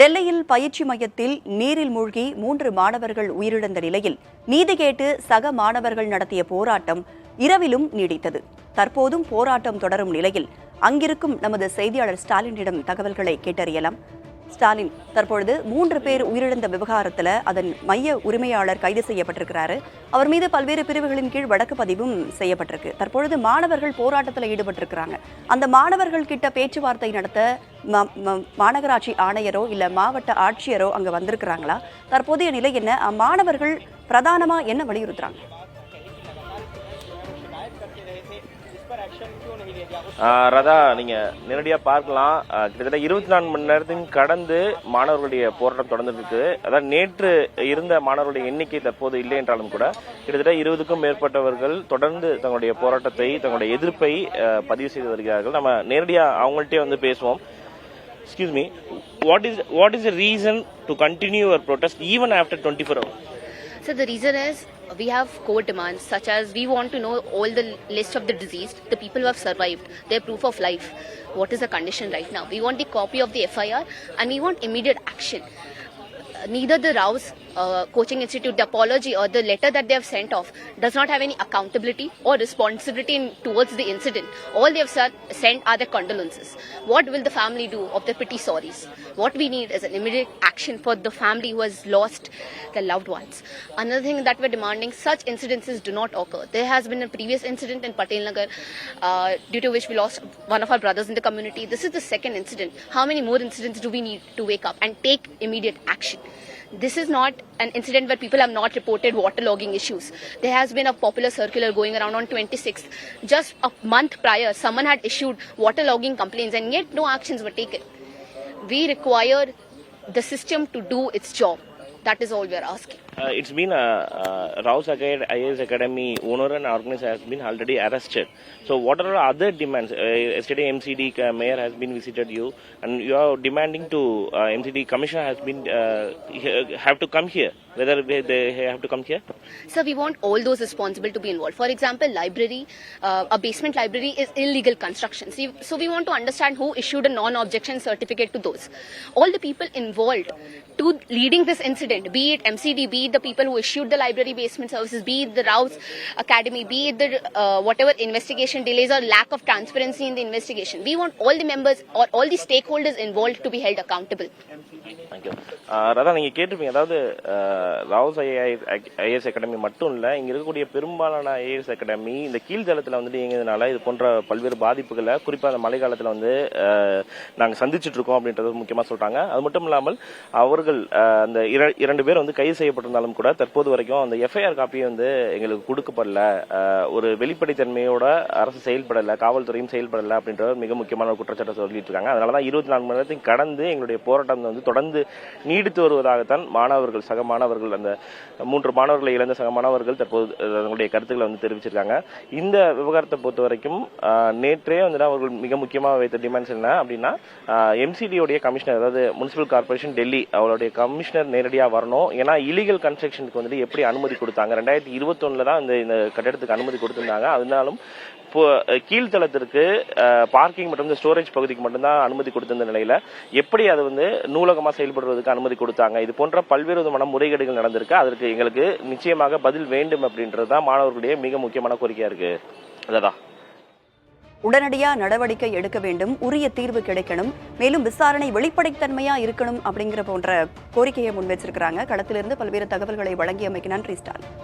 டெல்லியில் பயிற்சி மையத்தில் நீரில் மூழ்கி 3 மாணவர்கள் உயிரிழந்த நிலையில் நீதி கேட்டு சக மாணவர்கள் நடத்திய போராட்டம் இரவிலும் நீடித்தது. தற்போதும் போராட்டம் தொடரும் நிலையில் அங்கிருக்கும் நமது செய்தியாளர் ஸ்டாலினிடம் தகவல்களை கேட்டறியலாம். ஸ்டாலின், தற்பொழுது 3 பேர் உயிரிழந்த விவகாரத்தில் அதன் மைய உரிமையாளர் கைது செய்யப்பட்டிருக்கிறாரு. அவர் மீது பல்வேறு பிரிவுகளின் கீழ் வழக்கு பதிவும் செய்யப்பட்டிருக்கு. தற்பொழுது மாணவர்கள் போராட்டத்தில் ஈடுபட்டிருக்கிறாங்க. அந்த மாணவர்கள் கிட்ட பேச்சுவார்த்தை நடத்த மாநகராட்சி ஆணையரோ இல்ல மாவட்ட ஆட்சியரோ அங்க வந்திருக்கிறாங்களா? தற்போதைய நிலை என்ன? மாணவர்கள் பிரதானமா என்ன வலியுறுத்துறாங்க? ரதா, நீங்க நேரடியா பார்க்கலாம். கிட்டத்தட்ட 24 மணி நேரத்தையும் கடந்து மாணவர்களுடைய போராட்டம் தொடர்ந்துட்டு இருக்கு. அதாவது நேற்று இருந்த மாணவர்களுடைய எண்ணிக்கை தற்போது இல்லை என்றாலும் கூட கிட்டத்தட்ட 20க்கும் மேற்பட்டவர்கள் தொடர்ந்து தங்களுடைய போராட்டத்தை, தங்களுடைய எதிர்ப்பை பதிவு செய்து வருகிறார்கள். நம்ம நேரடியா அவங்கள்ட்டே வந்து பேசுவோம். Excuse me, what is the reason to continue your protest even after 24 hours? So the reason is we have core demands such as we want to know all the list of the deceased, the people who have survived, their proof of life, what is the condition right now. We want the copy of the FIR and we want immediate action. Neither the Rao's Coaching Institute, the apology or the letter that they have sent off does not have any accountability or responsibility towards the incident. All they have sent are their condolences. What will the family do of their pity sorries? What we need is an immediate action for the family who has lost their loved ones. Another thing that we're demanding, such incidences do not occur. There has been a previous incident in Patel Nagar due to which we lost one of our brothers in the community. This is the second incident. How many more incidents do we need to wake up and take immediate action? This is not an incident where people have not reported waterlogging issues. There has been a popular circular going around on 26th. Just a month prior, someone had issued waterlogging complaints and yet no actions were taken. We require the system to do its job. That is all we are asking. It's been Rao's IAS Academy owner and organizer has been already arrested. So what are other demands? Yesterday MCD mayor has been visited you and you are demanding to MCD commissioner has been have to come here. Whether they have to come here? So we want all those responsible to be involved. For example, library, a basement library is illegal construction. So we want to understand who issued a non-objection certificate to those. All the people involved to leading this incident, be it MCD, be it the people who issued the library basement services, be it the Rao's Academy, be it the whatever investigation delays or lack of transparency in the investigation. We want all the members or all the stakeholders involved to be held accountable. Thank you. Radha, நீங்க கேட்டிருப்பீங்க. அதாவது ராவ்ஸ் IAS academy மட்டும் இல்ல, இங்க இருக்கக்கூடிய பெரும்பாலான IAS academy இந்த கீழ்தளத்துல வந்துட்டு இயங்குறதுனால இது போன்ற பல்வேறு பாதிப்புகளை குறிப்பா அந்த மழை காலத்துல வந்து நாங்க சந்திச்சுட்டு இருக்கோம் அப்படின்றது முக்கியமா சொல்றாங்க. அது மட்டும் இல்லாமல் அவர்கள் அந்த 2 பேர் வந்து கைது செய்யப்பட்டிருந்தாலும் கூட தற்போது வரைக்கும் அந்த எஃப்ஐஆர் காப்பியை வந்து எங்களுக்கு கொடுக்கப்படல, ஒரு வெளிப்படைத்தன்மையோட அரசு செயல்படல, காவல்துறையும் செயல்படல அப்படின்ற மிக முக்கியமான ஒரு குற்றச்சாட்டை சொல்லிட்டு இருக்காங்க. அதனாலதான் 24 மணி நேரத்தையும் கடந்து எங்களுடைய போராட்டம் வந்து தொடர்ந்து நீடித்து வருவதாகத்தான் மாணவர்கள், சக மாணவர்கள், அந்த 3 மாணவர்களை இழந்த சக மாணவர்கள் தற்போது தங்களுடைய கருத்துக்களை வந்து தெரிவிச்சிருக்காங்க. இந்த விவகாரத்தை பொறுத்த வரைக்கும் நேற்றே வந்து அவர்கள் மிக முக்கியமாக வைத்த டிமாண்ட்ஸ் என்ன அப்படின்னா, எம்சிடியோடைய கமிஷனர், அதாவது முனிசிபல் கார்பரேஷன் டெல்லி, அவருடைய கமிஷனர் நேரடியாக வரணும். ஏன்னா இல்லீகல் கன்ஸ்ட்ரக்ஷனுக்கு வந்துட்டு எப்படி அனுமதி கொடுத்தாங்க, 2021 தான் இந்த கட்டடத்துக்கு அனுமதி கொடுத்திருந்தாங்க. அதனாலும் கீழ்த்தளத்திற்கு பார்க்கிங் மற்றும் இந்த ஸ்டோரேஜ் பகுதிக்கு மட்டும்தான் அனுமதி கொடுத்திருந்த நிலையில எப்படி அது வந்து நூலகமா செயல்படுவதற்கு அனுமதி கொடுத்தாங்க. இது போன்ற பல்வேறு விதமான முறைகேடுகள் நடந்திருக்கு. அதற்கு எங்களுக்கு நிச்சயமாக பதில் வேண்டும் அப்படின்றதுதான் மாணவர்களுடைய மிக முக்கியமான கோரிக்கையா இருக்கு. அதான் உடனடியா நடவடிக்கை எடுக்க வேண்டும், உரிய தீர்வு கிடைக்கணும், மேலும் விசாரணை வெளிப்படைத்தன்மையா இருக்கணும் அப்படிங்கிற போன்ற கோரிக்கையை முன்வச்சிருக்கிறாங்க. களத்திலிருந்து பல்வேறு தகவல்களை வழங்கியமைக்கு நன்றி ஸ்டாலின்.